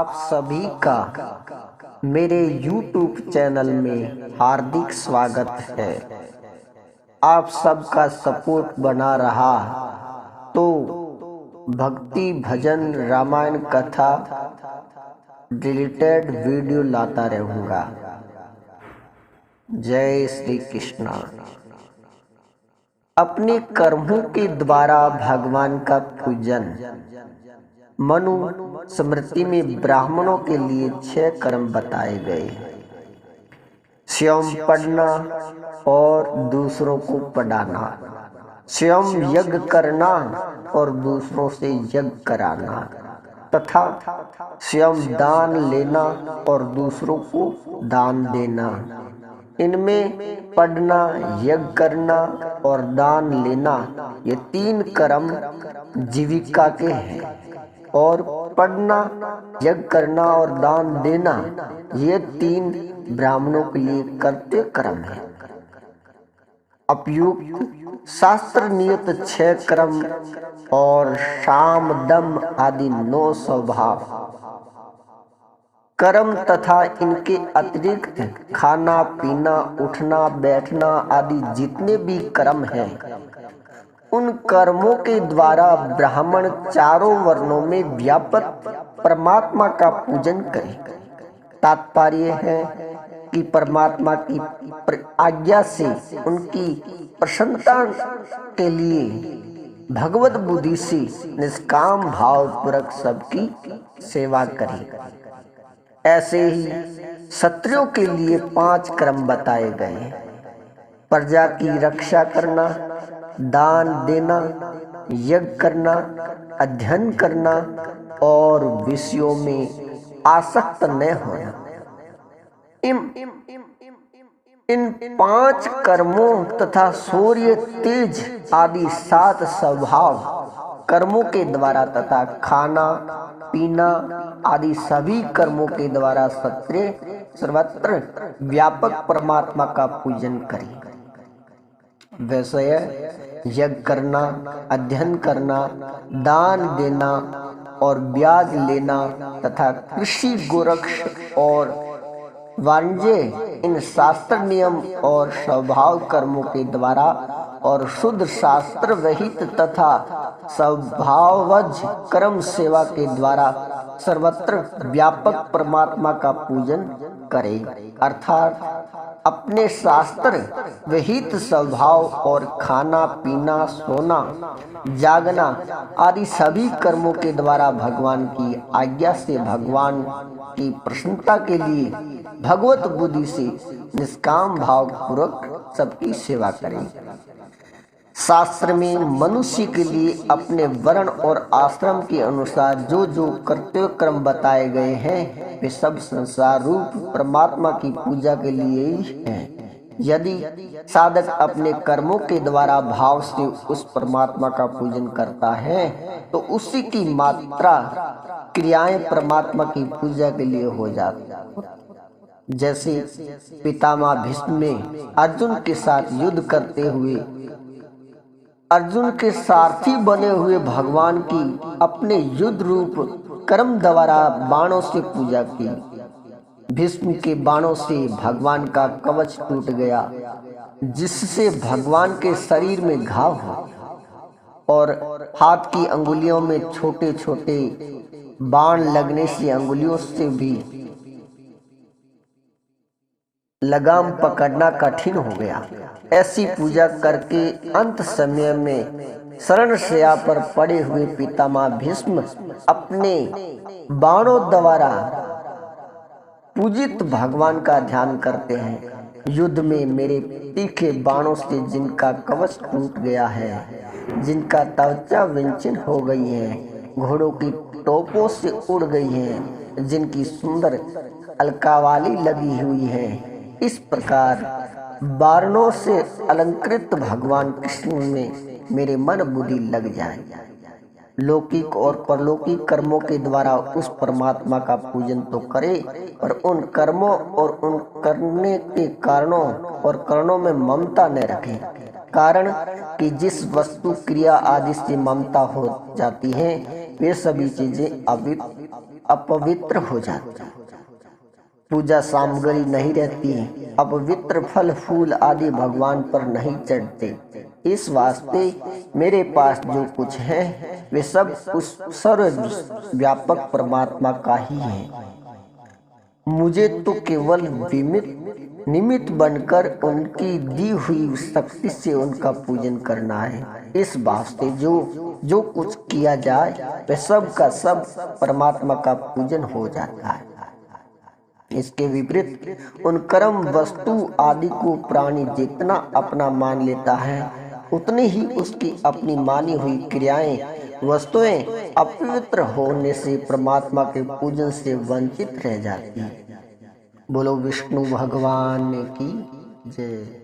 आप सभी का मेरे YouTube चैनल में हार्दिक स्वागत है। आप सबका सपोर्ट बना रहा तो भक्ति भजन रामायण कथा रिलेटेड वीडियो लाता रहूँगा। जय श्री कृष्णा। अपने कर्मों के द्वारा भगवान का पूजन। मनु स्मृति में ब्राह्मणों के लिए 6 कर्म बताए गए। स्वयं पढ़ना और दूसरों को पढ़ाना, स्वयं यज्ञ करना और दूसरों से यज्ञ कराना, तथा स्वयं दान लेना और दूसरों को दान देना। इनमें पढ़ना, यज्ञ करना और दान लेना ये 3 कर्म जीविका के हैं, और पढ़ना, यज्ञ करना और दान देना ये 3 ब्राह्मणों के लिए कर्तव्य कर्म है। उपयुक्त शास्त्र नियत 6 कर्म और साम दम आदि 9 स्वभाव कर्म तथा इनके अतिरिक्त खाना पीना उठना बैठना आदि जितने भी कर्म हैं, उन कर्मों के द्वारा ब्राह्मण चारों वर्णों में व्यापक परमात्मा का पूजन करें। तात्पर्य है कि परमात्मा की आज्ञा से उनकी प्रसन्नता के लिए भगवत बुद्धि से निष्काम भाव पूर्वक सबकी सेवा करें। ऐसे ही क्षत्रियों के लिए 5 कर्म बताए गए। प्रजा की रक्षा करना, दान देना, यज्ञ करना, अध्ययन करना और विषयों में आसक्त न होना। इन 5 कर्मों तथा सूर्य तेज आदि 7 स्वभाव कर्मों के द्वारा तथा खाना पीना आदि सभी कर्मों के द्वारा क्षत्रिय सर्वत्र व्यापक परमात्मा का पूजन करें। वैसे यज्ञ करना, अध्ययन करना, दान देना और ब्याज लेना तथा कृषि गोरक्ष और वाणिज्य इन शास्त्र नियम और स्वभाव कर्मों के द्वारा और शुद्ध शास्त्र वहित तथा स्वभावज कर्म सेवा के द्वारा सर्वत्र व्यापक परमात्मा का पूजन करें। अर्थात अपने शास्त्र विहित स्वभाव और खाना पीना सोना जागना आदि सभी कर्मों के द्वारा भगवान की आज्ञा से भगवान की प्रसन्नता के लिए भगवत बुद्धि से निष्काम भाव पूर्वक सबकी सेवा करें। शास्त्र में मनुष्य के लिए अपने वर्ण और आश्रम के अनुसार जो जो कर्तव्य कर्म बताए गए हैं वे सब संसार रूप परमात्मा की पूजा के लिए ही हैं। यदि साधक अपने कर्मों के द्वारा भाव से उस परमात्मा का पूजन करता है तो उसी की मात्रा क्रियाएं परमात्मा की पूजा के लिए हो जाती। जैसे पितामह भीष्म ने अर्जुन के साथ युद्ध करते हुए अर्जुन के सारथी बने हुए भगवान की अपने युद्ध रूप कर्म द्वारा बाणों से पूजा की। भीष्म के बाणों से भगवान का कवच टूट गया, जिससे भगवान के शरीर में घाव हुआ और हाथ की अंगुलियों में छोटे छोटे बाण लगने से अंगुलियों से भी लगाम पकड़ना कठिन हो गया। ऐसी पूजा करके अंत समय में शरण शैया पर पड़े हुए पितामह भीष्म अपने बाणों द्वारा पूजित भगवान का ध्यान करते हैं। युद्ध में मेरे तीखे बाणों से जिनका कवच टूट गया है, जिनका त्वचा विंचन हो गई है, घोड़ों की टोपों से उड़ गई है, जिनकी सुंदर अलकावाली लगी हुई है, इस प्रकार बाणों से अलंकृत भगवान कृष्ण में मेरे मन बुद्धि लग जाए। लौकिक और परलौकिक कर्मों के द्वारा उस परमात्मा का पूजन तो करे, पर उन कर्मों और उन करने के कारणों और करणों में ममता न रखें। कारण कि जिस वस्तु क्रिया आदि से ममता हो जाती है वे सभी चीजें अपवित्र हो जाती। पूजा सामग्री नहीं रहती, अपवित्र फल फूल आदि भगवान पर नहीं चढ़ते। इस वास्ते मेरे पास जो कुछ है वे सब उस सर्वव्यापक परमात्मा का ही है। मुझे तो केवल निमित्त बनकर उनकी दी हुई शक्ति से उनका पूजन करना है। इस वास्ते जो कुछ किया जाए वह सब का सब परमात्मा का पूजन हो जाता है। इसके विपरीत उन कर्म वस्तु आदि को प्राणी जितना अपना मान लेता है उतनी ही उसकी अपनी मानी हुई क्रियाएं वस्तुएं अपवित्र होने से परमात्मा के पूजन से वंचित रह जाती है। बोलो विष्णु भगवान की जय।